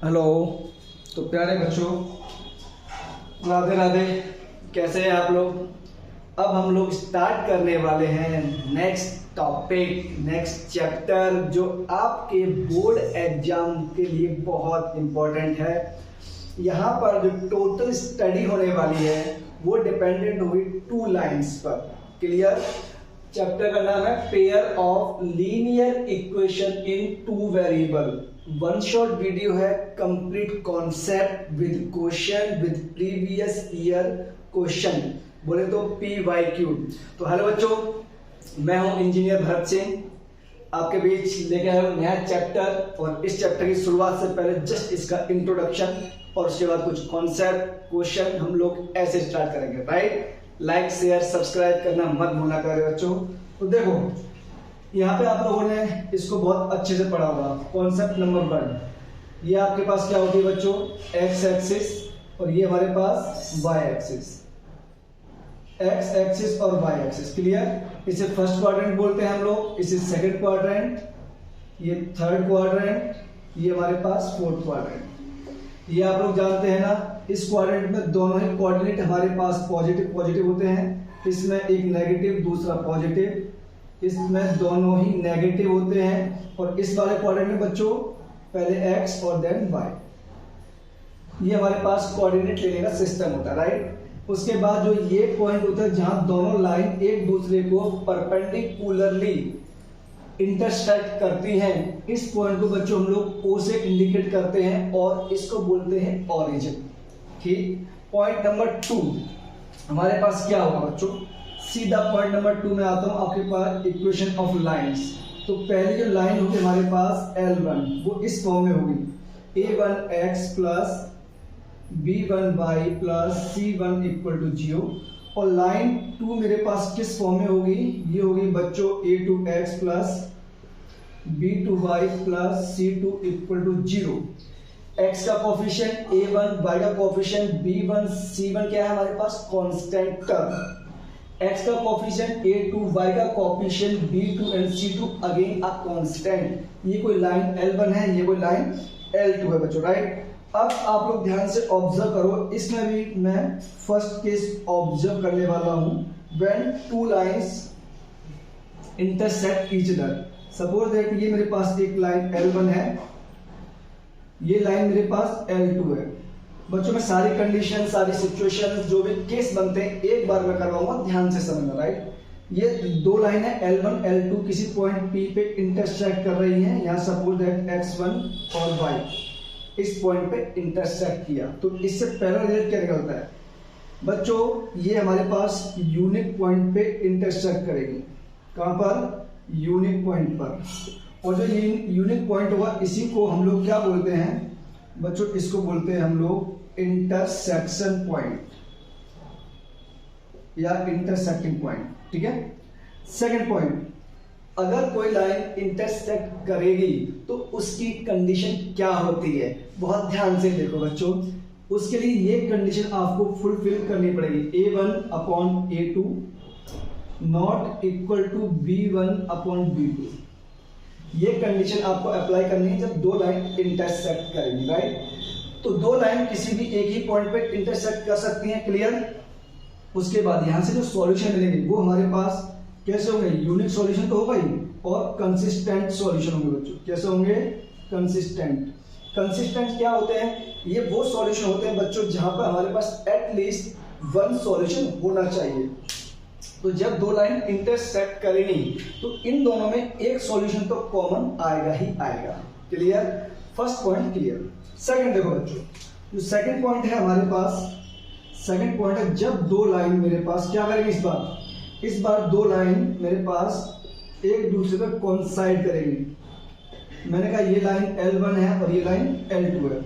Hello. तो प्यारे बच्चों, राधे राधे। कैसे हैं आप लोग? अब हम लोग स्टार्ट करने वाले हैं नेक्स्ट टॉपिक, नेक्स्ट चैप्टर, जो आपके बोर्ड एग्जाम के लिए बहुत इम्पोर्टेंट है। यहाँ पर जो टोटल स्टडी होने वाली है वो डिपेंडेंट होगी 2 लाइंस पर। क्लियर? चैप्टर का नाम है pair of linear equation in 2 variable. One shot video है, complete concept with question with previous year question, बोले तो PYQ। तो हेलो बच्चों, मैं हूं इंजीनियर भरत सिंह, आपके बीच लेके आया हूं नया चैप्टर। और इस चैप्टर की शुरुआत से पहले जस्ट इसका इंट्रोडक्शन और उसके बाद कुछ कॉन्सेप्ट क्वेश्चन हम लोग ऐसे स्टार्ट करेंगे। राइट? लाइक शेयर सब्सक्राइब करना मत भूलना करें बच्चों। तो देखो, यहाँ पे आप लोगों ने इसको बहुत अच्छे से पढ़ा होगा। कॉन्सेप्ट नंबर 1, ये आपके पास क्या होती है बच्चों? एक्स एक्सिस, और ये हमारे पास वाई एक्सिस। एक्स एक्सिस और वाई एक्सिस। क्लियर? इसे फर्स्ट क्वाड्रेंट बोलते हैं हम लोग, इसे सेकंड क्वाड्रेंट, ये थर्ड क्वाड्रेंट, ये हमारे पास फोर्थ क्वाड्रेंट। ये आप लोग जानते हैं ना, इस क्वाड्रेंट में दोनों ही कोऑर्डिनेट हमारे पास पॉजिटिव पॉजिटिव होते हैं। इसमें एक नेगेटिव दूसरा पॉजिटिव, इसमें दोनों ही नेगेटिव होते हैं। और इस वाले क्वाड्रेंट में बच्चों पहले एक्स और देन वाई, ये हमारे पास कोऑर्डिनेट लेने का सिस्टम होता है। राइट? उसके बाद जो ये पॉइंट होता है जहां दोनों लाइन एक दूसरे को परपेंडिकुलरली इंटरसेक्ट करती हैं, इस पॉइंट को बच्चों हम लोग O से इंडिकेट करते हैं और इसको बोलते हैं ओरिजिन। ठीक? पॉइंट नंबर 2 हमारे पास क्या होगा बच्चों? सीधा पॉइंट नंबर 2 में आता हूं, आपके पास इक्वेशन ऑफ लाइंस। तो पहली जो लाइन होगी हमारे पास L1, वो इस फॉर्म में होगी A1x plus B1y plus C1 equal to 0। और लाइन 2 मेरे पास किस फॉर्म में होगी? ये होगी बच्चों A2x plus B2y plus C2 equal to 0। x का कोफिशिएंट A1, y का कोफिशिएंट B1, C1 क्या है हमारे पास? Constant term. x का कोफिशिएंट A2, y का कोफिशिएंट B2 एंड C2 अगेन अ कांस्टेंट। ये कोई लाइन L1 है, ये कोई लाइन L2 है बच्चों। राइट? अब आप लोग ध्यान से ऑब्जर्व करो, इसमें भी मैं फर्स्ट केस ऑब्जर्व करने वाला हूं। When 2 lines intersect each other, suppose that ये मेरे पास एक लाइन L1 है, ये लाइन मेरे पास L2 है। बच्चों में सारी कंडीशन, सारी सिचुएशन, जो भी केस बनते हैं एक बार मैं करवाऊंगा, ध्यान से समझना। राइट? ये 2 लाइन है L1 L2 किसी पॉइंट P पे इंटरसेक्ट कर रही हैं। यहाँ सपोज दैट x1 और y इस पॉइंट पे इंटरसेक्ट किया, तो इससे पहला रिजल्ट क्या निकलता है बच्चों? ये हमारे पास यूनिक पॉइंट पे इंटरसेक्ट करेगी। कहां पर? यूनिक पॉइंट पर। और जो यूनिक पॉइंट होगा इसी को हम लोग क्या बोलते हैं बच्चों? इसको बोलते हैं हम लोग इंटरसेक्शन पॉइंट या इंटरसेक्टिंग पॉइंट। ठीक है? सेकंड पॉइंट, अगर कोई लाइन इंटरसेक्ट करेगी तो उसकी कंडीशन क्या होती है? बहुत ध्यान से देखो बच्चों, उसके लिए ये कंडीशन आपको फुलफिल करनी पड़ेगी। A1 upon A2 not equal to B1 upon B2। ये कंडीशन आपको अप्लाई करनी है जब 2 लाइन इंटरसेक्ट करेंगी। राइट? तो 2 लाइन किसी भी एक ही पॉइंट पे इंटरसेक्ट कर सकती हैं। क्लियर? उसके बाद यहां से जो सॉल्यूशन मिलेंगे वो हमारे पास कैसे होंगे? यूनिक सॉल्यूशन तो होगा ही, और कंसिस्टेंट सॉल्यूशन होंगे बच्चों। कैसे होंगे? कंसिस्टेंट। कंसिस्टेंट क्या होते हैं? ये वो सॉल्यूशन होते हैं बच्चों जहां पर हमारे पास एटलीस्ट 1 सॉल्यूशन होना चाहिए। तो जब 2 लाइन इंटरसेक्ट करेंगी तो इन दोनों में एक सॉल्यूशन तो कॉमन आएगा ही आएगा। Clear? First point clear. Second देखो बच्चों, जो सेकंड पॉइंट है हमारे पास, सेकंड पॉइंट है जब 2 लाइन मेरे पास क्या करेंगे इस बार 2 लाइन मेरे पास एक दूसरे पर कोइंसाइड करेंगी। मैंने कहा ये लाइन L1 है और ये लाइन L2 है।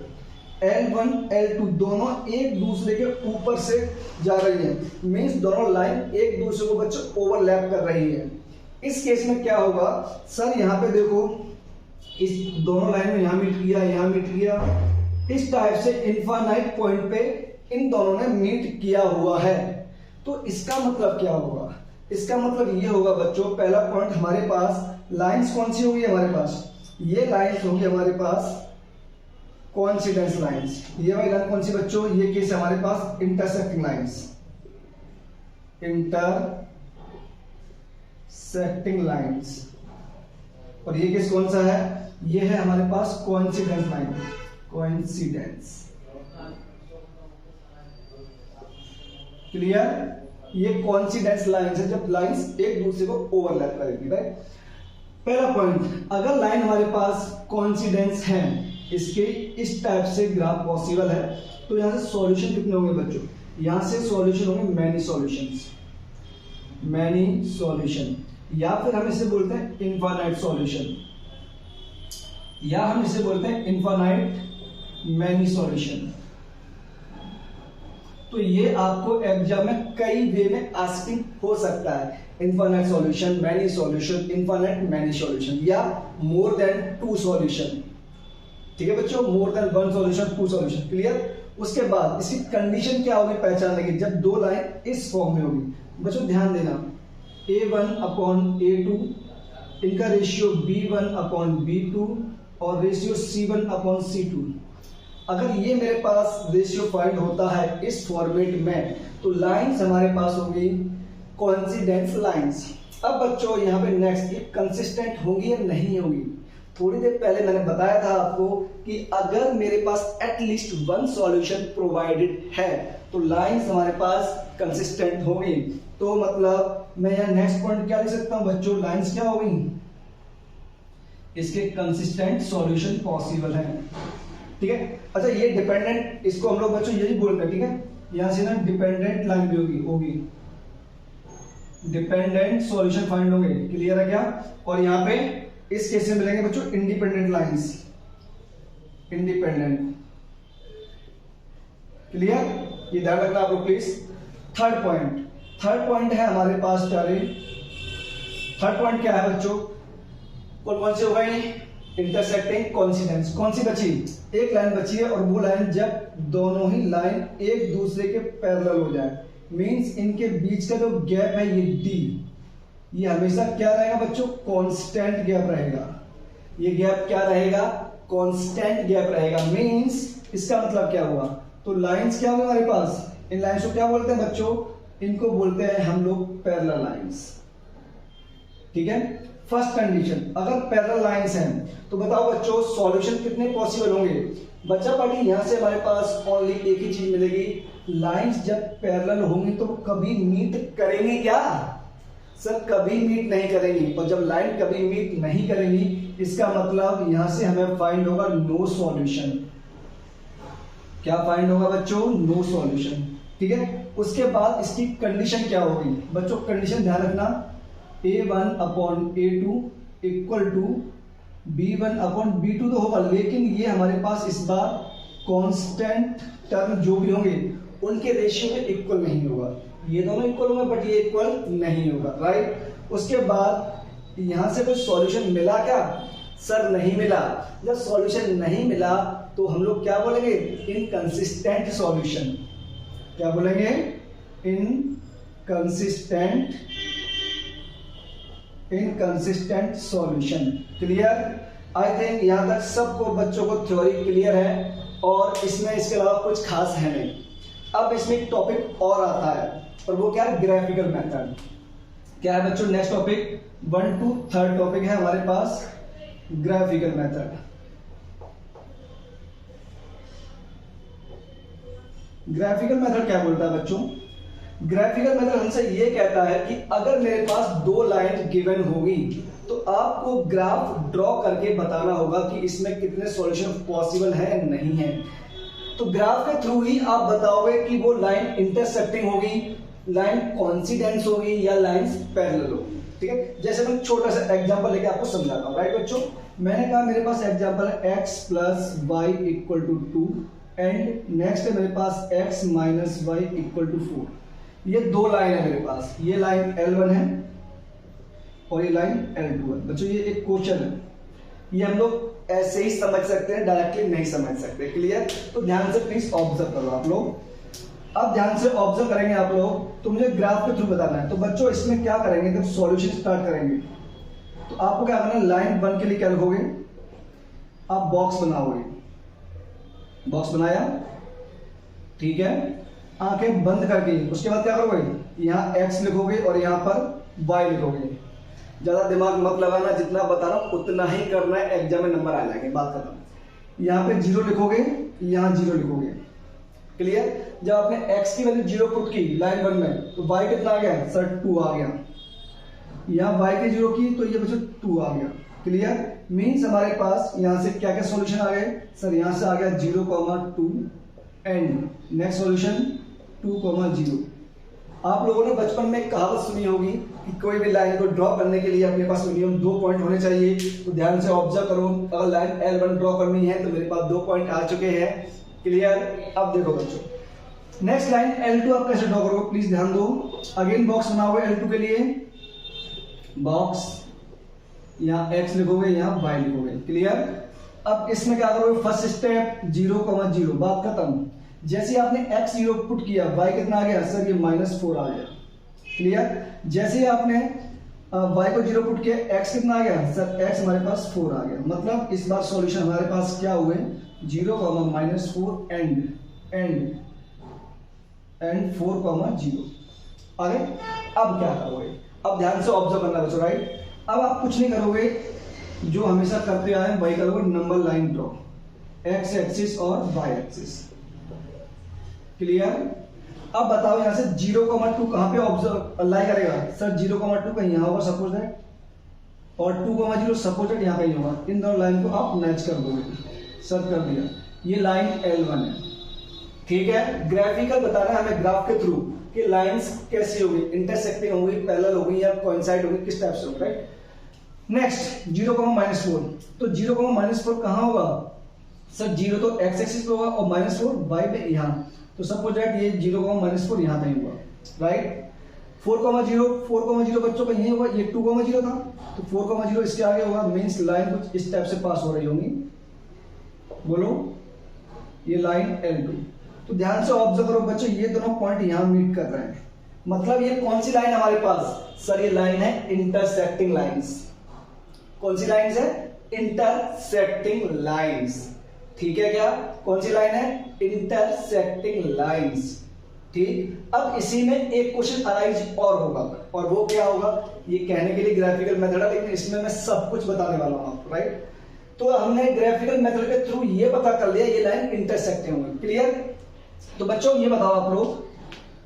L1 L2 दोनों एक दूसरे के ऊपर से जा रही हैं, मींस दोनों लाइन एक दूसरे को बच्चों ओवरलैप कर रही है। इस केस में क्या होगा सर? यहाँ पे देखो, इस दोनों लाइन में यहाँ मीट किया, यहाँ मीट किया, इस टाइप से इनफाइनाइट पॉइंट पे इन दोनों ने मीट किया हुआ है। तो इसका मतलब क्या होगा? इसका मतलब ये होगा बच्चों, पहला पॉइंट हमारे पास लाइंस कौन सी होगी हमारे पास? ये लाइंस होंगी हमारे पास कोइंसिडेंस लाइंस। ये वाली लाइन कौन सी बच्चों, ये केस हमारे पास इंटरसेक्टिंग लाइंस, इंटरसेक्टिंग लाइंस। और ये केस कौन सा है, ये है हमारे पास कोइंसिडेंस लाइन, कोइंसिडेंस। क्लियर, ये कोइंसिडेंस लाइंस है जब लाइंस एक दूसरे को ओवरलैप करेगी, राइट। पहला पॉइंट, अगर लाइन हमारे पास कोइंसिडेंस है, इसके इस टाइप से ग्राफ पॉसिबल है, तो यहां से सॉल्यूशन कितने होंगे बच्चों, यहां से सॉल्यूशन होंगे मैनी सॉल्यूशंस, मैनी सॉल्यूशन, या फिर हम इसे बोलते हैं इनफाइनाइट सॉल्यूशन, या हम इसे बोलते हैं इनफाइनाइट मैनी सॉल्यूशन। तो ये आपको एग्जाम में कई वे में आस्किंग हो सकता है, infinite solution, many solution, infinite many solution, या मोर देन 2 सॉल्यूशन। ठीक है बच्चों, more than 1 solution, 2 solution. Clear. उसके बाद इसकी कंडीशन क्या होगी पहचानने की, जब दो लाइन इस फॉर्म में होगी। बच्चों ध्यान देना, A1/A2, इनका रेशियो B1/B2 और रेशियो C1/C2। अगर ये मेरे पास रेशियो फाइंड होता है इस फॉर्मेट में, तो लाइंस हमारे पास होगी कोइंसिडेंस लाइंस। अब बच्चों यहाँ पे नेक्स्ट, ये कंसिस्टेंट होंगी या नहीं होगी। थोड़ी देर पहले मैंने बताया था आपको कि अगर मेरे पास एटलीस्ट 1 सॉल्यूशन प्रोवाइडेड है तो लाइंस हमारे पास कंसिस्टेंट होगी। तो मतलब मैं यहाँ नेक्स्ट पॉइंट क्या लिख सकता हूँ बच्चों, लाइंस क्या होगी, इसके कंसिस्टेंट सॉल्यूशन पॉसिबल है। ठीक है। अच्छा, ये डिपेंडेंट, इसको हम लोग बच्चों यही बोलते हैं। ठीक है, यहां से ना डिपेंडेंट लाइन भी होगी, डिपेंडेंट सॉल्यूशन फाइंड होंगे। क्लियर है क्या। और यहाँ पे इस केस में मिलेंगे बच्चों इंडिपेंडेंट लाइंस, इंडिपेंडेंट। क्लियर, ये ध्यान रखना आप लोग प्लीज। थर्ड पॉइंट है हमारे पास प्यारे, थर्ड पॉइंट क्या है बच्चों, कौन से हो गए, इंटरसेक्टिंग कोइंसिडेंस। कौन सी बची, एक लाइन बची है, और वो लाइन जब दोनों ही लाइन एक दूसरे के पैरेलल हो जाए, मींस इनके बीच का जो गैप है ये D, ये हमेशा क्या रहेगा बच्चों, कांस्टेंट गैप रहेगा। ये गैप क्या रहेगा, कांस्टेंट गैप रहेगा। मींस इसका मतलब क्या हुआ, तो लाइंस क्या हुआ हमारे पास, इन लाइंस को क्या बोलते हैं बच्चों, इनको बोलते हैं हम लोग पैरेलल लाइंस। ठीक है। फर्स्ट कंडीशन, अगर पैरेलल लाइंस हैं तो बताओ बच्चों सॉल्यूशन कितने पॉसिबल होंगे। बच्चा पार्टी यहां से हमारे पास ओनली एक ही चीज मिलेगी, लाइंस जब पैरेलल होंगी तो कभी मीट करेंगे क्या, सर कभी मीट नहीं करेंगी। और जब लाइन कभी मीट नहीं करेंगी, इसका मतलब यहां से हमें फाइंड होगा नो सॉल्यूशन। क्या फाइंड होगा बच्चों, नो सॉल्यूशन। ठीक है। उसके बाद इसकी कंडीशन क्या होगी बच्चों, कंडीशन ध्यान रखना, A1/A2 इक्वल टू B1/B2 तो होगा, लेकिन ये हमारे पास इस बार कांस्टेंट टर्म जो भी होंगे उनके रेशियो में इक्वल नहीं होगा। ये दोनों इक्वल होंगे बट ये इक्वल नहीं होगा, राइट। उसके बाद यहां से कोई सॉल्यूशन मिला क्या, सर नहीं मिला। जब सॉल्यूशन नहीं मिला तो हम लोग क्या बोलेंगे, इनकंसिस्टेंट सॉल्यूशन। क्या बोलेंगे, inconsistent solution. Clear. I think यहां तक सबको बच्चों को थ्योरी क्लियर है, और इसमें इसके अलावा कुछ खास है नहीं। अब इसमें एक टॉपिक और आता है, और वो क्या है, ग्राफिकल मेथड। क्या है बच्चों, नेक्स्ट टॉपिक 1 to 3 टॉपिक है हमारे पास, ग्राफिकल मेथड। ग्राफिकल मेथड क्या बोलता है बच्चों, ग्राफिकल मेथड हमसे ये कहता है कि अगर मेरे पास 2 लाइन गिवन होगी तो आपको ग्राफ ड्रॉ करके बताना होगा कि इसमें कितने सॉल्यूशन पॉसिबल है नहीं है। तो ग्राफ के थ्रू ही आप बताओगे कि वो लाइन इंटरसेक्टिंग होगी, लाइन कोइंसिडेंस होगी, या लाइंस पैरेलल होगी। ठीक है। जैसे मैं छोटा सा एग्जांपल लेके आपको समझाता हूं, राइट बच्चों। मैंने कहा मेरे पास एग्जांपल है x + y = 2 एंड नेक्स्ट है मेरे पास x - y = 4। ये 2 लाइन है मेरे पास, ये लाइन L1 है और ये लाइन L2 है। बच्चों ये एक क्वेश्चन है, ये हम लोग ऐसे ही समझ सकते हैं, डायरेक्टली नहीं समझ सकते। क्लियर। तो ध्यान से प्लीज ऑब्जर्व करो आप लोग। अब ध्यान से ऑब्जर्व करेंगे आप लोग, तो मुझे ग्राफ के थ्रू बताना है। तो बच्चों इसमें क्या करेंगे, जब सॉल्यूशन स्टार्ट करेंगे तो आपको क्या करना है, लाइन 1 के लिए क्या लिखोगे, आप बॉक्स बनाओगे। बॉक्स बनाया, ठीक है, आंखें बंद करके उसके बाद क्या करोगे, यहाँ x लिखोगे और यहाँ पर y लिखोगे। ज्यादा दिमाग मत लगाना, जितना बता रहा हूं उतना ही करना है, एग्जाम में नंबर आ जाएंगे, बात खत्म। यहाँ पे 0 लिखोगे, यहाँ 0 लिखोगे, क्लियर। जब आपने x की वैल्यू 0 पुट की लाइन 1 में तो y कितना आ गया सर, 2 आ गया। यहाँ y के 0 की तो ये बच्चों 2 आ गया, क्लियर। मीन्स हमारे पास यहाँ से क्या क्या सॉल्यूशन आ गए सर, यहाँ से आ गया 0,2 एंड नेक्स्ट सॉल्यूशन 2,0। आप लोगों ने बचपन में एक कहावत सुनी होगी कि कोई भी लाइन को ड्रॉ करने के लिए अपने पास मिनिमम 2 पॉइंट होने चाहिए। तो ध्यान से ऑब्जर्व करो, अगर लाइन L1 ड्रॉ करनी है तो मेरे पास 2 पॉइंट आ चुके हैं, क्लियर। अब देखो बच्चों, नेक्स्ट लाइन L2 आप कैसे ड्रॉ करोगे, प्लीज ध्यान दो। अगेन बॉक्स बनाओगे L2 के लिए, बॉक्स, यहाँ x लिखोगे, यहाँ y लिखोगे, क्लियर। अब इसमें क्या करोगे, फर्स्ट स्टेप 0,0, बात खत्म। जैसे आपने x 0 पुट किया, y कितना आ गया सर, ये -4 आ गया, क्लियर। जैसे आपने y को 0 पुट किया, x कितना आ गया सर, x हमारे पास 4 आ गया। मतलब इस बार सॉल्यूशन हमारे पास क्या हुए, 0,-4 एंड 4,0 आ गए। अब क्या करोगे, अब ध्यान से ऑब्जर्व करना बच्चों, राइट। अब आप कुछ नहीं करोगे, जो हमेशा करते आए वही करोगे, number line draw, x axis और y एक्सिस, क्लियर। अब बताओ यहाँ से 0,2 कहां पे ऑब्जर्व अलाई करेगा सर, 0,2 कहीं यहाँ होगा सपोज दैट, और 2,0 सपोज दैट यहाँ कहीं होगा। इन दोनों लाइन को आप मैच कर दोगे, सर कर दिया, ये लाइन L1 है, ठीक है। ग्राफिकल बताना है हमें ग्राफ के थ्रू कि लाइंस कैसी होगी, इंटरसेक्टिंग होगी, पैरेलल होगी या कोइंसाइड होगी, किस टाइप से होगी, राइट। नेक्स्ट 0,-4, तो 0,-4 कहां होगा सर, 0 तो x एक्सिस पे होगा और -4 y पे यहाँ, तो सपोज दैट ये 0,-4 यहाँ कहीं होगा, राइट। 4,0 बच्चों का यही होगा, ये 2,0 था तो 4,0 इसके आगे होगा। मीन्स लाइन कुछ इस टाइप से पास हो रही होंगी, बोलो, ये लाइन L2। तो ध्यान से ऑब्जर्व करो बच्चों, ये दोनों पॉइंट यहाँ मीट कर रहे हैं, मतलब ये कौन सी लाइन हमारे पास सर, ये लाइन है इंटरसेक्टिंग लाइंस। कौन सी लाइंस है, इंटरसेक्टिंग लाइंस, ठीक है। क्या कौन सी लाइन है, इंटरसेक्टिंग लाइंस, ठीक। अब इसी में एक क्वेश्चन अराइज और होगा, और वो क्या होगा, ये कहने के लिए ग्राफिकल मेथड है, लेकिन इसमें मैं सब कुछ बताने वाला हूं आपको, राइट। तो हमने ग्राफिकल मेथड के थ्रू ये पता कर लिया ये लाइन इंटरसेक्टिंग होगी, क्लियर। तो बच्चों ये बताओ आप लोग,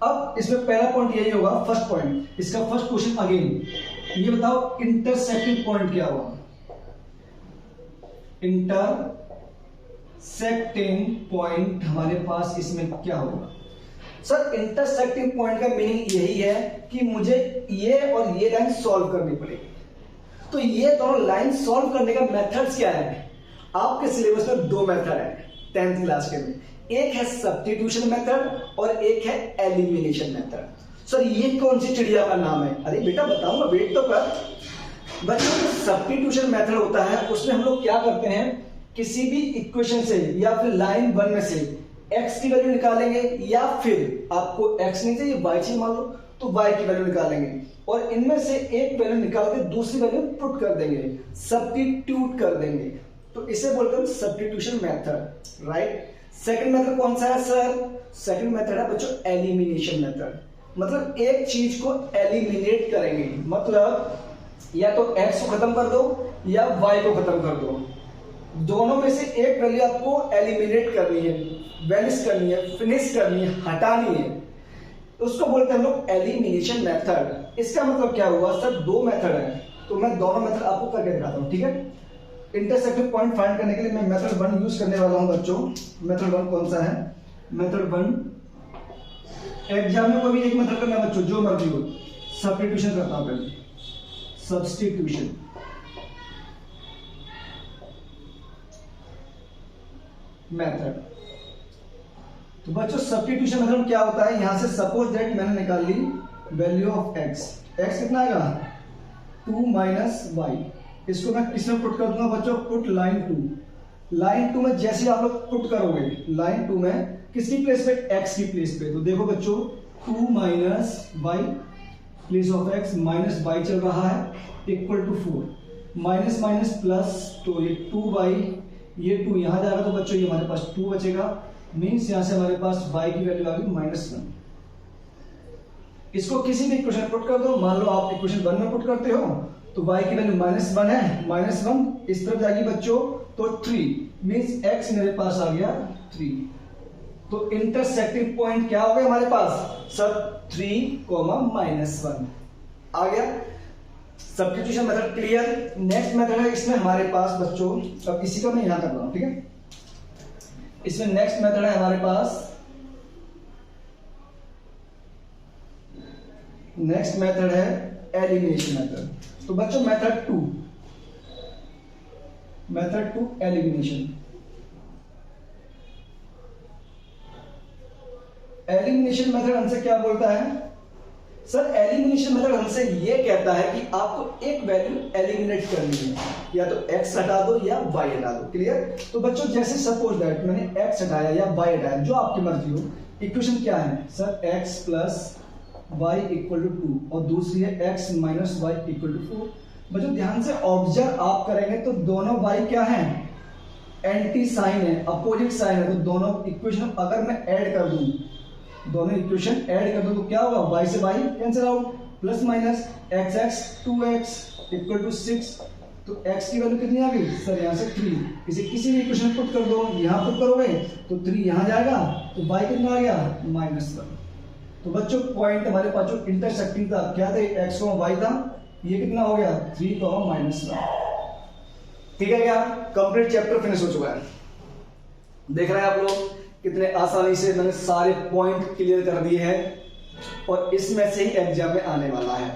अब इसमें पहला पॉइंट यही होगा, फर्स्ट पॉइंट, इसका फर्स्ट क्वेश्चन अगेन, ये बताओ इंटरसेक्टिंग पॉइंट क्या होगा, इंटरसेक्टिंग पॉइंट हमारे पास इसमें क्या होगा सर। इंटरसेक्टिंग पॉइंट का मीनिंग यही है कि मुझे ये और ये लाइन सॉल्व करनी पड़ेगी। तो ये दोनों लाइन सॉल्व करने का मेथड्स क्या है, आपके सिलेबस में 2 मेथड है 10th क्लास के में, एक है सब्स्टिट्यूशन मेथड और एक है एलिमिनेशन मेथड। सर ये कौन सी चिड़िया का नाम है, अरे बेटा बताऊंगा, वेट तो कर। बच्चों जो सब्स्टिट्यूशन मेथड होता है उसमें हम लोग क्या करते हैं, किसी भी इक्वेशन से या फिर लाइन 1 में से x की वैल्यू निकालेंगे, या फिर आपको x नहीं चाहिए y चाहिए मान लो, तो y की वैल्यू निकालेंगे और इनमें से एक वैल्यू निकाल के दूसरी वैल्यू पुट कर देंगे, सब्स्टिट्यूट कर देंगे। तो इसे बोलते हैं substitution method, right. Second method कौन सा है सर, सेकंड मेथड है बच्चों एलिमिनेशन मेथड। मतलब एक चीज को एलिमिनेट करेंगे, मतलब या तो x को खत्म कर दो या y को खत्म कर दो, दोनों में से एक वैल्यू आपको एलिमिनेट करनी है, वैनिश करनी है, फिनिश करनी है, हटानी है, उसको बोलते हैं हम लोग एलिमिनेशन मेथड। इसका मतलब क्या हुआ सर, 2 मेथड है, तो मैं दोनों मेथड आपको करके दिखाता हूं, ठीक है। इंटरसेक्टिंग पॉइंट फाइंड करने के लिए मैं मेथड 1 यूज करने वाला हूं बच्चों। मेथड 1 कौन सा है, मेथड 1 एग्जाम में कोई भी एक मेथड करना है बच्चों, जो मर्जी हो। सब्स्टिट्यूशन करता हूं पहले, सब्स्टिट्यूशन मेथड। तो बच्चों सब्स्टिट्यूशन मेथड क्या होता है, यहां से सपोज दैट मैंने निकाल ली वैल्यू ऑफ x, x कितना आएगा 2 - y, इसको मैं किसमें पुट कर दूंगा बच्चों, पुट लाइन 2। लाइन 2 में जैसे आप लोग पुट करोगे, लाइन 2 में किसकी प्लेस पे, x की प्लेस पे, तो देखो बच्चों 2 - y place of x minus y चल रहा है equal to 4, minus minus plus, तो ये 2y ये 2 यहाँ जाएगा तो बच्चों ये हमारे पास 2 बचेगा, मीन्स यहाँ से हमारे पास y की वैल्यू आ गई -1। इसको किसी भी इक्वेशन पुट कर दो, मान लो आप इक्वेशन 1 में पुट करते हो तो y की वैल्यू -1 है, -1 इस तरफ जाएगी बच्चों तो 3, मीन्स x मेरे पास आ गया 3। तो इंटरसेक्टिंग पॉइंट क्या हो गया हमारे पास सर 3, -1 आ गया। Substitution method clear. Next method है इसमें हमारे पास बच्चों, अब इसी का मैं यहां कर रहा हूं, ठीक है। इसमें नेक्स्ट मेथड है हमारे पास, नेक्स्ट मेथड है एलिमिनेशन मेथड। तो बच्चों मेथड 2 एलिमिनेशन। एलिमिनेशन मेथड हमसे क्या बोलता है सर, एलिमिनेशन मेथड हमसे ये कहता है कि आपको एक वैल्यू एलिमिनेट करनी है, या तो x हटा दो या y हटा दो। क्लियर। तो बच्चों जैसे सपोज दैट मैंने x हटाया या y हटाया, जो आपकी मर्जी हो। इक्वेशन क्या है sir, x plus y equal to 2 और दूसरी है x minus y equal to 4। बच्चों ध्यान से ऑब्जर्व आप करेंगे तो दोनों y क्या है, एंटी साइन है, अपोजिट साइन है। तो दोनों इक्वेशन अगर मैं ऐड कर दूं, दोनों इक्वेशन ऐड कर दो तो क्या होगा, y से y cancel out, plus minus x 2x equal to 6। तो x की वैल्यू कितनी आ गई सर, यहाँ से 3। इसे किसी भी इक्वेशन पुट कर दो, यहाँ पुट करोगे तो 3 यहाँ जाएगा तो y कितना आ गया -1। तो बच्चों पॉइंट हमारे पास जो इंटरसेक्टिंग था क्या थे, x और y था, ये कितना हो गया 3, -1। ठीक है क्या, कंप्लीट चैप्टर फिनिश हो चुका है। देख रहे हैं आप लोग कितने आसानी से मैंने सारे पॉइंट क्लियर कर दिए हैं और इसमें से ही एग्जाम में आने वाला है।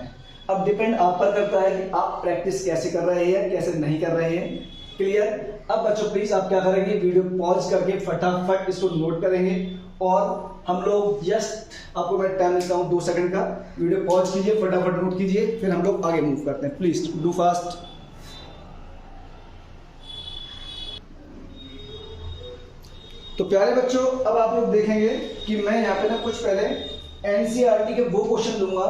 अब डिपेंड आप पर करता है कि आप प्रैक्टिस कैसे कर रहे हैं, कैसे नहीं कर रहे हैं। क्लियर। अब बच्चों प्लीज आप क्या करेंगे, वीडियो पॉज करके फटाफट इसको नोट करेंगे और हम लोग जस्ट आपको मैं टाइम देता हूं 2 सेकंड का, वीडियो पॉज कीजिए, फटाफट नोट कीजिए, फिर हम लोग आगे मूव करते हैं। Please do fast. तो प्यारे बच्चों अब आप लोग देखेंगे कि मैं यहाँ पे ना कुछ पहले एनसीईआरटी के वो क्वेश्चन दूंगा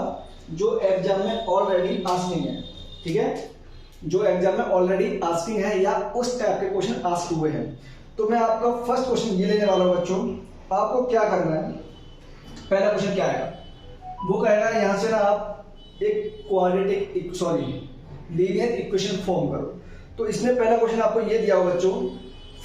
जो एग्जाम में ऑलरेडी आस्किंग है। ठीक है, जो एग्जाम में ऑलरेडी आस्किंग है या उस टाइप के क्वेश्चन आस्क हुए हैं। तो मैं आपका फर्स्ट क्वेश्चन ये लेने वाला हूं बच्चों। आपको क्या करना है, पहला क्वेश्चन क्या आएगा, वो कहेगा यहां से ना आप एक लीनियर इक्वेशन फॉर्म करो। तो इसमें पहला क्वेश्चन आपको ये दिया होगा बच्चों,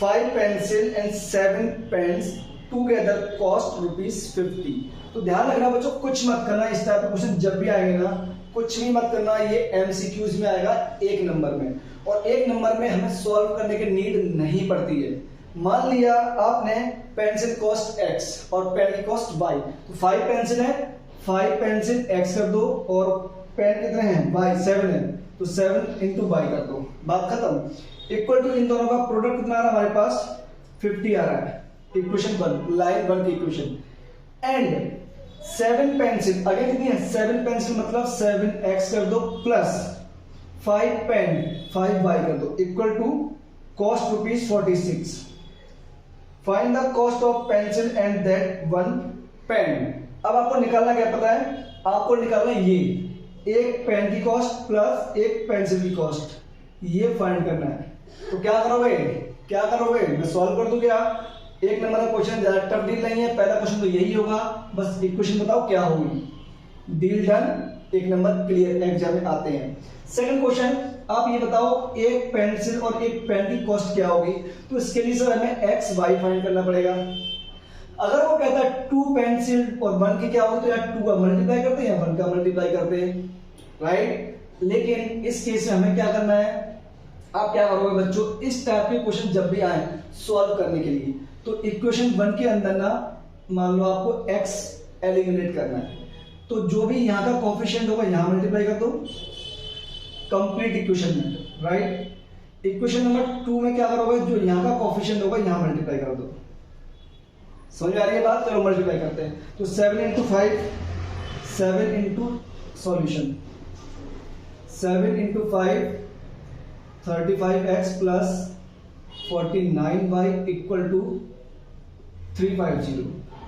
5 pencil and 7 pens together cost ₹50। तो ध्यान रखना बच्चों, कुछ मत करना, इस टाइप का क्वेश्चन जब भी आएगा ना कुछ भी मत करना, ये एमसीक्यूज में आएगा 1 नंबर में, और 1 नंबर में हमें सॉल्व करने की नीड नहीं पड़ती है। मान लिया आपने पेंसिल कॉस्ट x और पेन की कॉस्ट y, तो 5 पेंसिल है, 5 पेंसिल x कर दो और पेन कितने हैं y 7 है, तो 7 इंटू y कर दो, बात खत्म। इक्वल टू इन दोनों का प्रोडक्ट कितना आ रहा है हमारे पास 50 आ रहा है। इक्वेशन 1, लाइन 1 की इक्वेशन। एंड 7 पेंसिल अगेन कितनी है 7 पेंसिल मतलब 7x कर दो प्लस 5 पेन 5y कर दो equal to cost ₹46। Find the cost of pencil and that 1 pen. अब आपको निकालना क्या पता है, आपको निकालना ये एक पेन की कॉस्ट प्लस एक पेंसिल की कॉस्ट, ये फाइंड करना है। तो क्या करोगे, मैं सॉल्व कर दूं क्या? 1 नंबर का क्वेश्चन ज्यादा टफ डील नहीं है, पहला क्वेश्चन तो यही होगा, बस इक्वेशन बताओ क्या होगी, deal done. 1 number clear, exam में आते हैं। सेकंड क्वेश्चन, आप ये बताओ एक पेंसिल और एक पेन की कॉस्ट क्या होगी। तो इसके लिए सर हमें x y फाइंड करना पड़ेगा। अगर वो कहता है 2 पेंसिल और 1 की क्या होगी, तो यार 2 का मल्टीप्लाई करते हैं, 1 का मल्टीप्लाई करते हैं, राइट। लेकिन इस केस में हमें क्या करना है, आप क्या करोगे बच्चों, इस टाइप के क्वेश्चन जब भी आए सॉल्व करने के लिए, तो इक्वेशन 1 के अंदर ना मान लो आपको x एलिमिनेट करना है, तो जो भी यहाँ का कोफिशिएंट होगा यहाँ मल्टीप्लाई कर दो कंप्लीट इक्वेशन में, राइट। इक्वेशन नंबर 2 में क्या करोगे, जो यहाँ का कोफिशिएंट होगा यहाँ मल्टीप्लाई कर दो। समझ आ रही है बात, चलो मल्टीप्लाई करते हैं। तो 7 into 5 7 into solution 7 into 5 35x plus 49y equal to 350।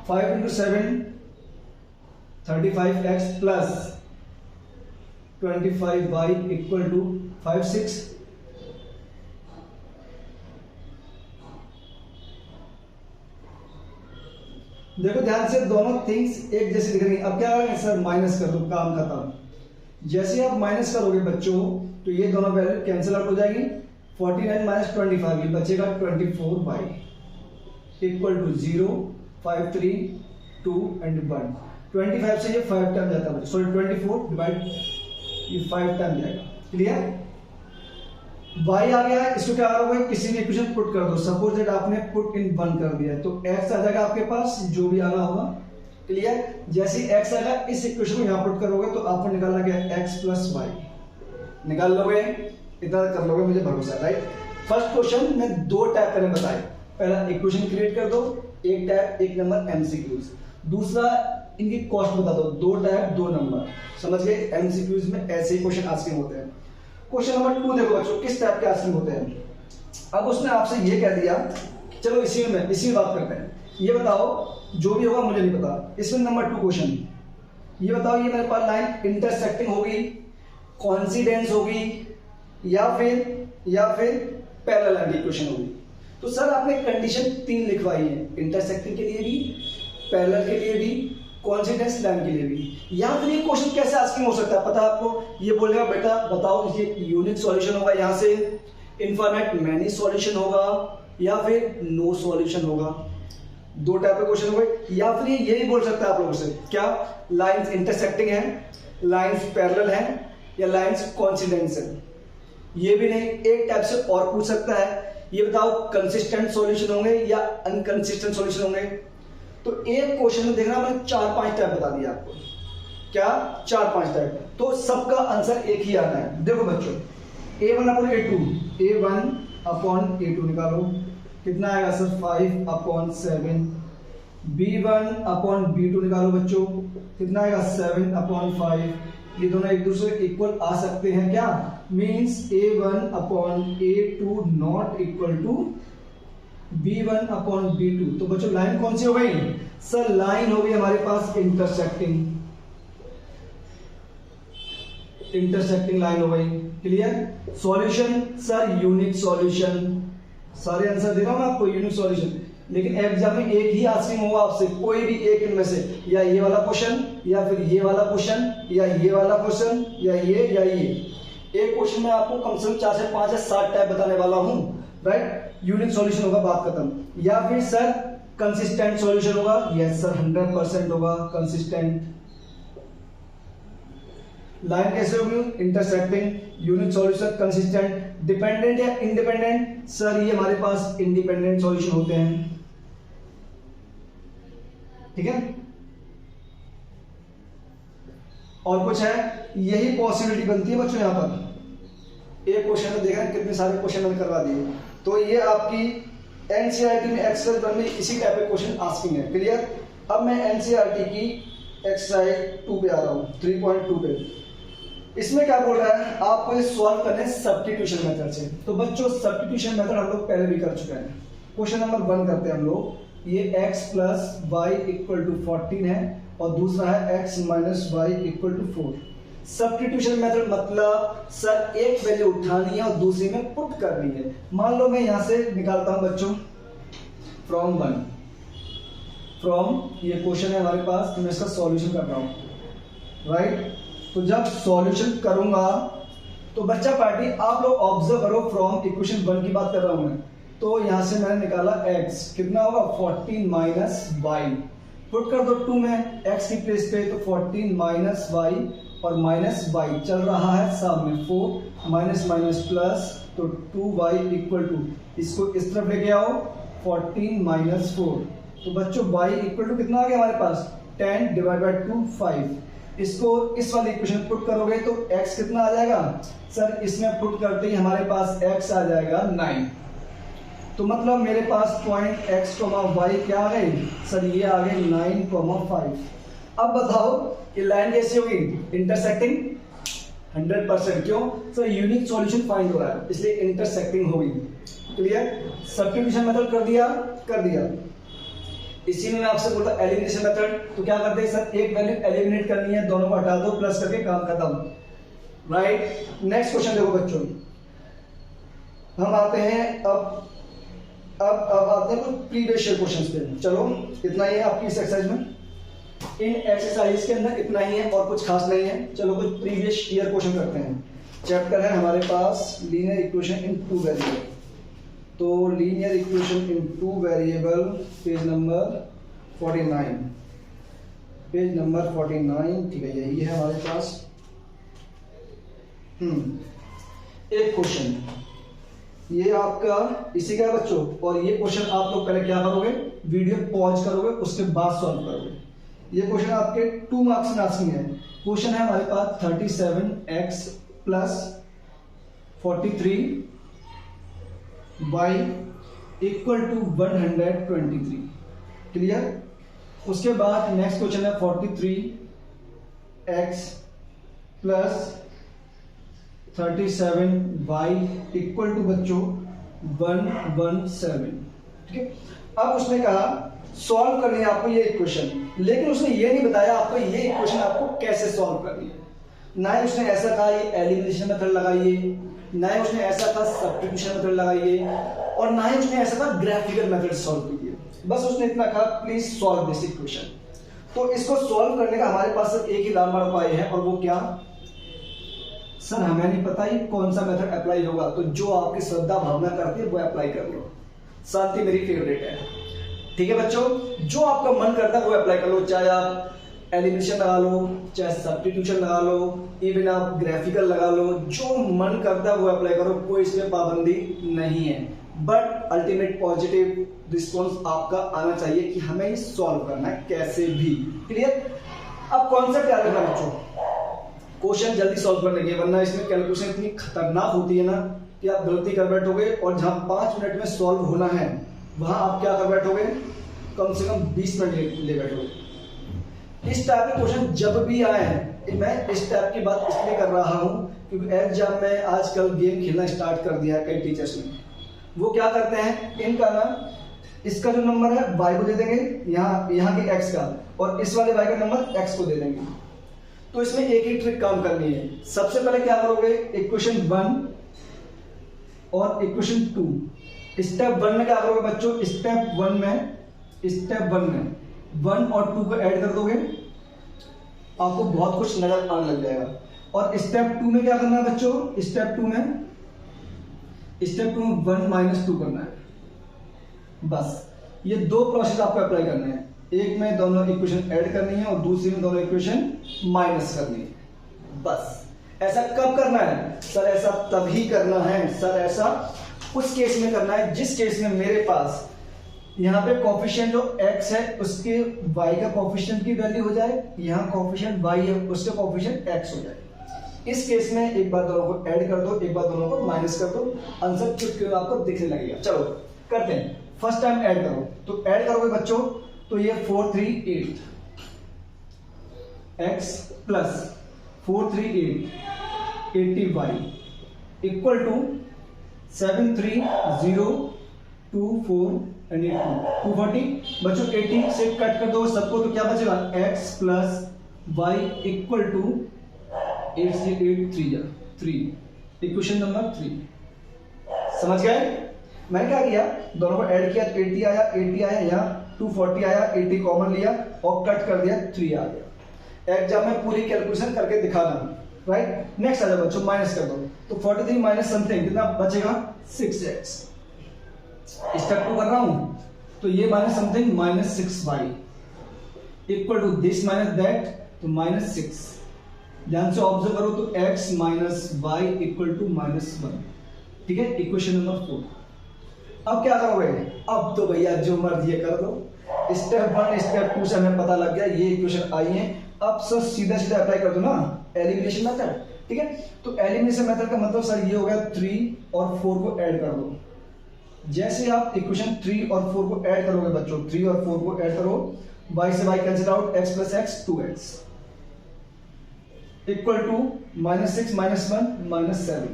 5 into 7 35x plus 25y equal to 56। देखो ध्यान से, दोनों थिंग्स एक जैसे दिख रही हैं। अब क्या करेंगे सर, माइनस कर दो, काम खत्म। जैसे ही आप माइनस करोगे बच्चों तो ये दोनों वैल्यू कैंसिल आउट हो जाएगी। 49 माइनस 25 ये बचेगा 24/, इक्वल टू 0, 5, 3, 2 एंड 1। 25 से ये 5 टाइम जाता है, सॉरी 24 डिवाइड ये 5 टाइम जाएगा। क्लियर? y आ गया है, इसको क्या करोगे, किसी भी इक्वेशन पुट कर दो। सपोज दैट आपने पुट इन 1 कर दिया तो x आ जाएगा आपके पास, जो भी आना होगा। क्लियर? जैसे ही x आएगा इस इक्वेशन को यहां पुट करोगे तो आपको निकालना क्या है, x प्लस वाई। निकाल लोगे, इतना कर लोगे, मुझे भरोसा है, राइट। फर्स्ट क्वेश्चन में 2 टाइप करने बताए। पहला इक्वेशन क्रिएट कर दो, एक टाइप 1 नंबर एमसीक्यूज। दूसरा इनकी कॉस्ट बता दो, 2 टाइप 2 नंबर। समझ गए? एमसीक्यूज में ऐसे ही क्वेश्चन आस्किंग होते हैं। क्वेश्चन नंबर 2 देखो बच्चों, किस टाइप के आस्किंग होते हैं। अब उसने आपसे ये कह दिया, चलो इसी में बात करते हैं। ये बताओ, जो भी होगा मुझे नहीं पता। इसमें नंबर 2 क्वेश्चन ये बताओ, ये मेरे पास लाइन इंटरसेक्टिंग होगी, कॉन्सिडेंस होगी, या फिर पैरेलल लाइन की इक्वेशन होगी। तो सर आपने कंडीशन 3 लिखवाई है, इंटरसेक्टिंग के लिए भी, पैरेलल के लिए भी, कॉन्सिडेंस लाइन के लिए भी। या फिर ये क्वेश्चन कैसे आस्किंग हो सकता है पता है आपको? ये बोलेगा बेटा बताओ ये यूनिक सॉल्यूशन होगा, यहाँ से इनफाइनाइट मैनी सॉल्यूशन होगा, या फिर नो सॉल्यूशन होगा। 2 टाइप के क्वेश्चन हो गए। या फिर ये भी बोल सकता है आप लोगों से, क्या लाइंस इंटरसेक्टिंग है, लाइंस पैरेलल है, या लाइंस कॉन्सिडेंस है। ये भी नहीं, एक टाइप से और पूछ सकता है, ये बताओ कंसिस्टेंट सॉल्यूशन होंगे या अनकंसिस्टेंट सॉल्यूशन होंगे। तो एक क्वेश्चन में देखना मैंने 4-5 टाइप बता दिया आपको। क्या 4-5 टाइप? तो सबका आंसर एक ही आना है। देखो बच्चों, A1/A2, A1/A2 निकालो, कितना आएगा सर 5/7। B1/B2 निकालो बच्चों, कितना आएगा 7/5। ये दोनों एक दूसरे के इक्वल आ सकते हैं क्या? Means A1/A2 not equal to B1/B2। तो बच्चों लाइन कौन सी हो गई सर? लाइन हो गई हमारे पास इंटरसेक्टिंग लाइन हो गई। Clear? Solution sir unique solution. सारे आंसर दे रहा हूं मैं आपको, यूनिक सॉल्यूशन। लेकिन एग्जाम में एक ही आस्किंग होगा आपसे, कोई भी एक इनमें से, या ये वाला क्वेश्चन, या फिर ये वाला क्वेश्चन, या ये वाला क्वेश्चन, या ये। एक क्वेश्चन में आपको कम से कम 4 से 5 या 7 टाइप बताने वाला हूं, राइट। यूनिक सॉल्यूशन होगा, बात खत्म। या फिर सर कंसिस्टेंट सॉल्यूशन होगा, यस सर 100% होगा कंसिस्टेंट। लाइन कैसे होगी? Intersecting, unique solution, consistent. Dependent या इंडिपेंडेंट? सर ये हमारे पास इंडिपेंडेंट सॉल्यूशन होते हैं। ठीक है? और कुछ है? यही पॉसिबिलिटी बनती है बच्चों। यहां पर एक क्वेश्चन में देखा कितने सारे क्वेश्चन मैंने करवा दिए। तो ये आपकी एनसीईआरटी में एक्सरसाइज 1 में इसी टाइप के क्वेश्चन आस्किंग है। क्लियर? अब मैं एनसीईआरटी की एक्सरसाइज 2 पे आ रहा हूं, 3.2 पे। इसमें क्या बोल रहा है, आपको ये सॉल्व करना है सब्स्टिट्यूशन मेथड से। तो बच्चों सब्स्टिट्यूशन मेथड हम लोग पहले भी कर चुके हैं। क्वेश्चन नंबर 1 करते हैं हम लोग। ये x plus y equal to 14 है, और दूसरा है x minus y equal to 4। Substitution method मतलब सर एक वैल्यू उठानी है और दूसरी में पुट करनी है। मान लो मैं यहां से निकालता हूं बच्चों फ्रॉम 1, ये क्वेश्चन है हमारे पास, तो मैं इसका सॉल्यूशन कर रहा हूं, राइट। तो जब सॉल्यूशन करूंगा तो बच्चा पार्टी आप लोग ऑब्जर्व करो, फ्रॉम इक्वेशन 1 की बात कर रहा हूं मैं। तो यहां से मैंने निकाला x, कितना होगा 14 माइनस वाई। पुट कर दो 2 में x की प्लेस पे, तो 14 माइनस वाई और माइनस वाई चल रहा है सामने, 4 माइनस माइनस प्लस, तो 2y इक्वल टू, इसको इस तरफ लेके आओ 14 माइनस 4। तो बच्चों y इक्वल टू कितना आ गया हमारे पास 10 डिवाइड बाय 2 5। इसको इस वाले इक्वेशन पुट करोगे तो x कितना आ जाएगा सर? इसमें पुट करते ही हमारे पास x आ जाएगा 9। तो मतलब मेरे पास पॉइंट x, y क्या आ गई सर? ये आ गए 9,5। अब बताओ ये लाइन कैसी होगी? इंटरसेक्टिंग 100%। क्यों सर? यूनिक सॉल्यूशन फाइंड हो रहा है, इसलिए इंटरसेक्टिंग होगी। क्लियर? सब्स्टिट्यूशन मेथड कर दिया। इसी में मैं आपसे बोलता एलिमिनेशन मेथड। तो क्या करते हैं सर? एक वैल्यू एलिमिनेट करनी है, दोनों को हटा दो, प्लस करके काम खत्म, राइट। नेक्स्ट क्वेश्चन देखो बच्चों, हम आते हैं अब अब आते हैं कुछ प्रीवियस ईयर क्वेश्चंस पे। चलो इतना ही है आपकी इस एक्सरसाइज में, इन एक्सरसाइज के अंदर इतना ही है और कुछ खास नहीं है। चलो कुछ प्रीवियस ईयर क्वेश्चन करते हैं। चैप्टर है हमारे पास linear equation in two variable. तो linear equation in two variable page number 49, page number 49, ठीक है यही है हमारे पास। एक क्वेश्चन ये आपका इसी का है बच्चों, और ये क्वेश्चन आप लोग पहले क्या करोगे, वीडियो पॉज करोगे, उसके बाद सॉल्व करोगे। ये क्वेश्चन आपके 2 मार्क्स में आस्किंग है। क्वेश्चन है हमारे पास 37x plus 43y equal to 123। Clear. उसके बाद नेक्स्ट क्वेश्चन है 43x plus 37y equal to बच्चों 117। ठीक है। अब उसने कहा सॉल्व करनी है आपको ये इक्वेशन, लेकिन उसने ये नहीं बताया आपको ये इक्वेशन आपको कैसे सॉल्व करनी है। ना ही उसने ऐसा कहा ये एलिमिनेशन मेथड लगाइए, ना ही उसने ऐसा कहा सब्स्टिट्यूशन मेथड लगाइए, और ना ही उसने ऐसा कहा ग्राफिकल मेथड सॉल्व कीजिए। बस उसने इतना कहा प्लीज सॉल्व दिस इक्वेशन। तो इसको सॉल्व करने का हमारे पास एक ही रामबाण उपाय है, और वो क्या, सर हमें नहीं पता ये कौन सा मेथड अप्लाई होगा, तो जो आपकी श्रद्धा भावना करती है वो अप्लाई कर लो। शांति मेरी फेवरेट है। ठीक है बच्चों, जो आपका मन करता है वो अप्लाई कर लो, चाहे आप एलिमिनेशन लगा लो, चाहे सब्स्टिट्यूशन लगा लो, इवन आप ग्राफिकल लगा लो, जो मन करता है वो अप्लाई करो, कोई इसमें पाबंदी नहीं है। बट अल्टीमेट पॉजिटिव रिस्पॉन्स आपका आना चाहिए कि हमें ये सॉल्व करना है कैसे भी। क्लियर। अब कॉन्सेप्ट याद रखना बच्चों, क्वेश्चन जल्दी सॉल्व करने के, वरना इसमें कैलकुलेशन इतनी खतरनाक होती है ना कि आप गलती कर बैठोगे, और जहां 5 मिनट में सॉल्व होना है वहां आप क्या कर बैठोगे, कम से कम 20 मिनट ले बैठोगे। इस टाइप के क्वेश्चन जब भी आए हैं, मैं इस टाइप की बात इसलिए कर रहा हूं क्योंकि एग्जाम में आजकल गेम खेलना स्टार्ट कर दिया है कई टीचर्स ने। वो क्या करते हैं, इनका ना इसका जो नंबर है y को दे देंगे, यहाँ के x का, और इस वाले y का नंबर x को दे देंगे। तो इसमें एक ही ट्रिक काम करनी है। सबसे पहले क्या करोगे, इक्वेशन 1 और इक्वेशन 2, स्टेप 1 में क्या करोगे बच्चों, स्टेप 1 में 1 और 2 को ऐड कर दोगे, आपको बहुत कुछ नजर आने लग जाएगा। और स्टेप 2 में क्या करना है बच्चों, स्टेप 2 में 1 माइनस 2 करना है। बस ये 2 प्रोसेस आपको अप्लाई करने हैं। एक में दोनों इक्वेशन ऐड करनी है और दूसरी में दोनों इक्वेशन माइनस करनी है। बस ऐसा कब करना है सर, ऐसा तभी करना है सर, ऐसा उस केस में करना है जिस केस में मेरे पास यहाँ पे कोफिशिएंट जो x है उसके y का कोफिशिएंट की वैल्यू हो जाए, यहाँ कोफिशिएंट y है उसके कोफिशिएंट x हो जाए। इस केस में एक बार दोनों को ऐड कर दो, एक बार दोनों को माइनस कर दो, आंसर चुटकी आपको दिखने लगेगा। चलो करते हैं। फर्स्ट टाइम ऐड करो, तो ऐड करोगे बच्चों तो ये 438 x plus 438 80y equal to 73024 and 240। बच्चों 80 से कट कर दो सबको, तो क्या बचेगा, x plus y equal to 8 से 8 3 इक्वेशन नंबर 3। समझ गए। मैंने क्या किया, दोनों को ऐड किया तो 80 आया, यहाँ 240 आया, 80 कॉमन लिया और कट कर दिया, 3 आ गया। एग्जाम में पूरी कैलकुलेशन करके दिखाना, राइट। नेक्स्ट आ जाओ बच्चों, माइनस कर दो, तो 43 माइनस समथिंग कितना बचेगा, 6x। स्टेप 2 कर रहा हूं, तो ये minus something minus 6y equal to this minus that, तो माइनस 6। ध्यान से ऑब्जर्व करो, तो x minus y equal to -1। ठीक है, इक्वेशन नंबर 4। अब क्या करोगे, अब तो भैया जो मर्जी कर दो। स्टेप 1 स्टेप 2 से हमें पता लग गया ये इक्वेशन आई है। अब सर सीधा सीधा अप्लाई कर दो ना एलिमिनेशन मेथड। ठीक है, तो एलिमिनेशन मेथड का मतलब सर ये हो गया 3 और 4 को ऐड कर दो। जैसे आप इक्वेशन 3 और 4 को ऐड करोगे बच्चों, 3 और 4 को ऐड करो, y से y cancel out, x plus x 2x equal to -6 -1 -7।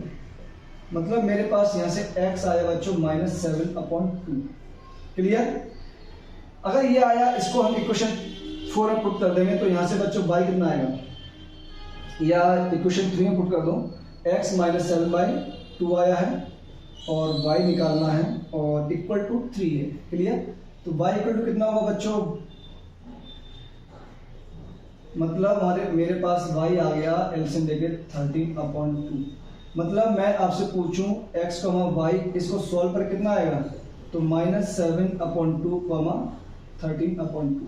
मतलब मेरे पास यहां से x आया बच्चों -7/2। क्लियर। अगर ये आया, इसको हम इक्वेशन 4 में पुट कर देंगे, तो यहां से बच्चों y कितना आएगा, या इक्वेशन 3 में पुट कर दो, x -7/2 आया है, और y निकालना है और इक्वल टू 3 है। क्लियर? तो y इक्वल टू कितना होगा बच्चों? मतलब मेरे पास y आ गया एलसीएम लेके 13/2। मतलब मैं आपसे पूछूं x, y, इसको सॉल्व पर कितना आएगा? तो -7/2, 13/2।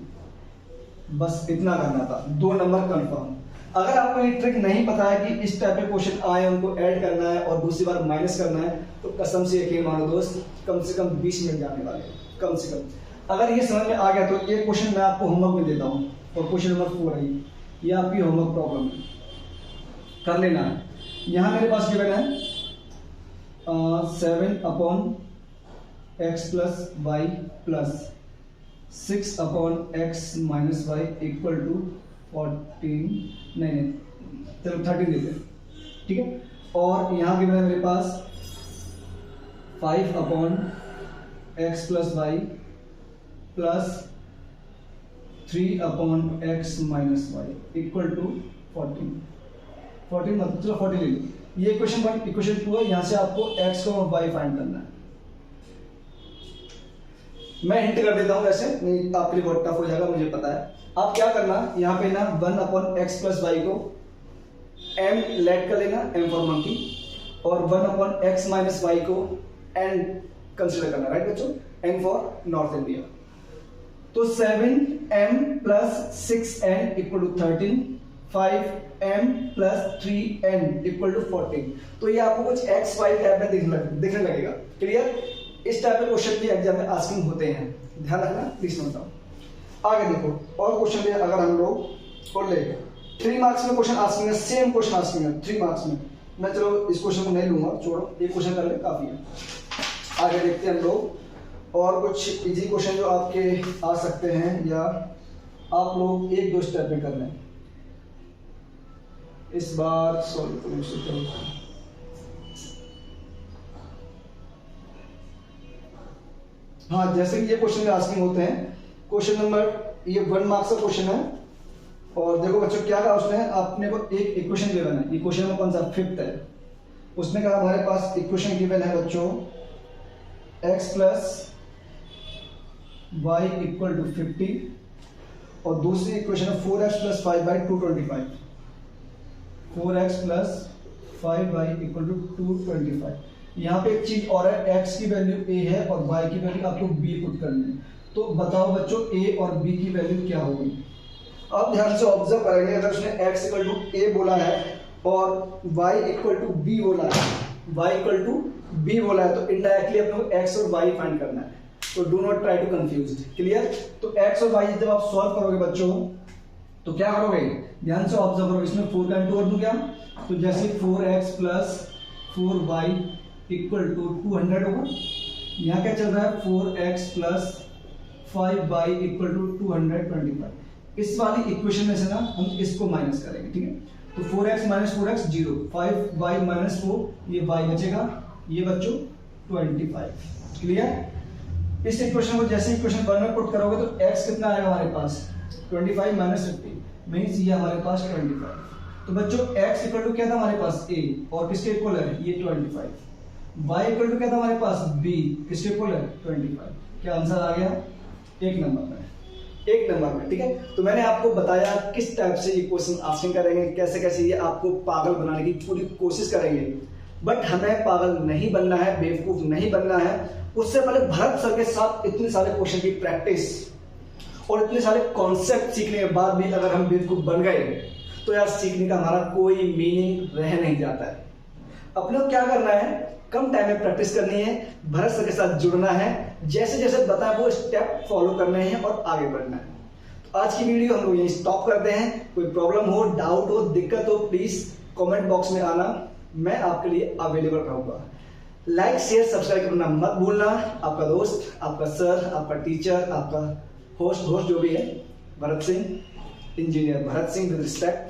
बस इतना करना था, 2 नंबर कंफर्म। अगर आपको ये ट्रिक नहीं पता है कि इस टाइप के क्वेश्चन आए उनको ऐड करना है और दूसरी बार माइनस करना है, तो कसम से यकीन मानो दोस्त, कम से कम 20 मिनट जाने वाले हैं, कम से कम। अगर ये समझ में आ गया तो ये क्वेश्चन मैं आपको होमवर्क में देता हूँ, और क्वेश्चन नंबर 4 है ये आपकी होमवर्क प्रॉब्लम है, कर लेना है। यहाँ मेरे पास गिवन है 7/x + y + 6/x - y equal to 14, नहीं चलो 13 देते हैं, ठीक है। और यहाँ गिवन है मेरे पास 5/x + y + 3/x - y equal to 14 मतलब चलो 40 ले लो। ये इक्वेशन 1, इक्वेशन 2 है। यहाँ से आपको x और y फाइंड करना है। मैं हिंट कर देता हूँ, वैसे नहीं आपके लिए बहुत टफ हो जाएगा, मुझे पता है। आप क्या करना, यहाँ पे ना 1/x + y को m लेट कर लेना, m फॉर मंकी, और 1/x - y को n कंसिडर करना, राइट बच्चों? n for north India. तो 7m + 6n equal to 13, 5m + 3n equal to 14। तो ये आपको कुछ x y टाइप में दिखने लगेगा। क्लियर? इस टाइप के क्वेश्चन भी एग्जाम में आस्किंग होते हैं, ध्यान रखना, प्लीज नोट डाउन। आगे देखो और क्वेश्चन में अगर हम लोग और ले 3 मार्क्स में क्वेश्चन आस्किंग है, सेम क्वेश्चन आस्किंग है 3 मार्क्स में। मैं चलो इस क्वेश्चन को नहीं लूंगा, छोड़ो, एक क्वेश्चन कर ले काफी है। आगे देखते हैं हम लोग और कुछ इजी क्वेश्चन जो आपके आ सकते हैं, या आप लोग 1-2 स्टेप में कर लें इस बार सॉल्व करो। हाँ, जैसे कि ये क्वेश्चन में आस्किंग होते हैं, क्वेश्चन नंबर ये 1 मार्क्स का क्वेश्चन है। और देखो बच्चों क्या कहा उसने, आपने को एक इक्वेशन गिवन है, ये क्वेश्चन में कौन सा 5th है। उसने कहा हमारे पास इक्वेशन गिवन है बच्चों x + y इक्वल टू 50, और दूसरी इक्वेशन है 4x + 5y 225, 4x + 5y equal to 225। यहाँ पे एक चीज और है, x की वैल्यू a है और y की वैल्यू आपको b पुट करनी है। तो बताओ बच्चों a और b की वैल्यू क्या होगी? आप ध्यान से ऑब्जर्व करेंगे, अगर उसने x = a बोला है और y = b बोला है, तो इनडायरेक्टली अपने को x और y फाइंड करना है। तो do not try to confuse. Clear? तो x और y जब आप सॉल्व करोगे बच्चों तो क्या करोगे, ध्यान से ऑब्जर्व करो। इसमें 4 का इंटू कर दूं क्या? तो जैसे 4x + 4y इक्वल टू 200 होगा। यहाँ क्या चल रहा है, 4x + 5y इक्वल टू 225। इस वाली इक्वेशन में से ना हम इसको माइनस करेंगे, ठीक है। तो 4x - 4x 0, 5y - 4, ये y बचेगा, ये बच्चों 25। क्लियर? इस इक्वेशन को जैसे इक्वेशन 1 में पुट करोगे तो x कितना आएगा हमारे पास, 25 - 50 मीन्स ये हमारे पास 25। तो बच्चों x इक्वल टू क्या था हमारे पास a, और किसके इक्वल है, ये 25। y इक्वल टू क्या था हमारे पास b, किसके इक्वल है 25। क्या आंसर आ गया? 1 नंबर में, ठीक है। तो मैंने आपको बताया किस टाइप से ये क्वेश्चन आस्किंग करेंगे, कैसे कैसे ये आपको पागल बनाने की पूरी कोशिश करेंगे। बट हमें पागल नहीं बनना है, बेवकूफ नहीं बनना है। उससे पहले भरत सर के साथ इतने सारे क्वेश्चन की प्रैक्टिस और इतने सारे कॉन्सेप्ट सीखने के बाद भी अगर हम बेवकूफ बन गए तो यार सीखने का हमारा कोई मीनिंग रह नहीं जाता है। अपने को क्या करना है, कम टाइम में प्रैक्टिस करनी है, भरत सर के साथ जुड़ना है, जैसे जैसे बताएं वो स्टेप फॉलो करने हैं और आगे बढ़ना है। तो आज की वीडियो हम लोग यहीं स्टॉप करते हैं। कोई प्रॉब्लम हो, डाउट हो, दिक्कत हो, प्लीज कमेंट बॉक्स में आना, मैं आपके लिए अवेलेबल रहूंगा। लाइक शेयर सब्सक्राइब करना मत भूलना। आपका दोस्त, आपका सर, आपका टीचर, आपका होस्ट जो भी है, Bharat Singh, engineer Bharat Singh with respect.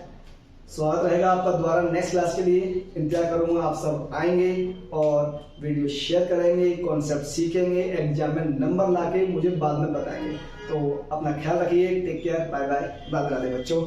स्वागत रहेगा आपका दोबारा नेक्स्ट क्लास के लिए। इंतजार करूंगा आप सब आएंगे और वीडियो शेयर करेंगे, कॉन्सेप्ट सीखेंगे, एग्जाम में नंबर लाके मुझे बाद में बताएंगे। तो अपना ख्याल रखिए, take care, bye bye, Radhe Radhe बच्चों।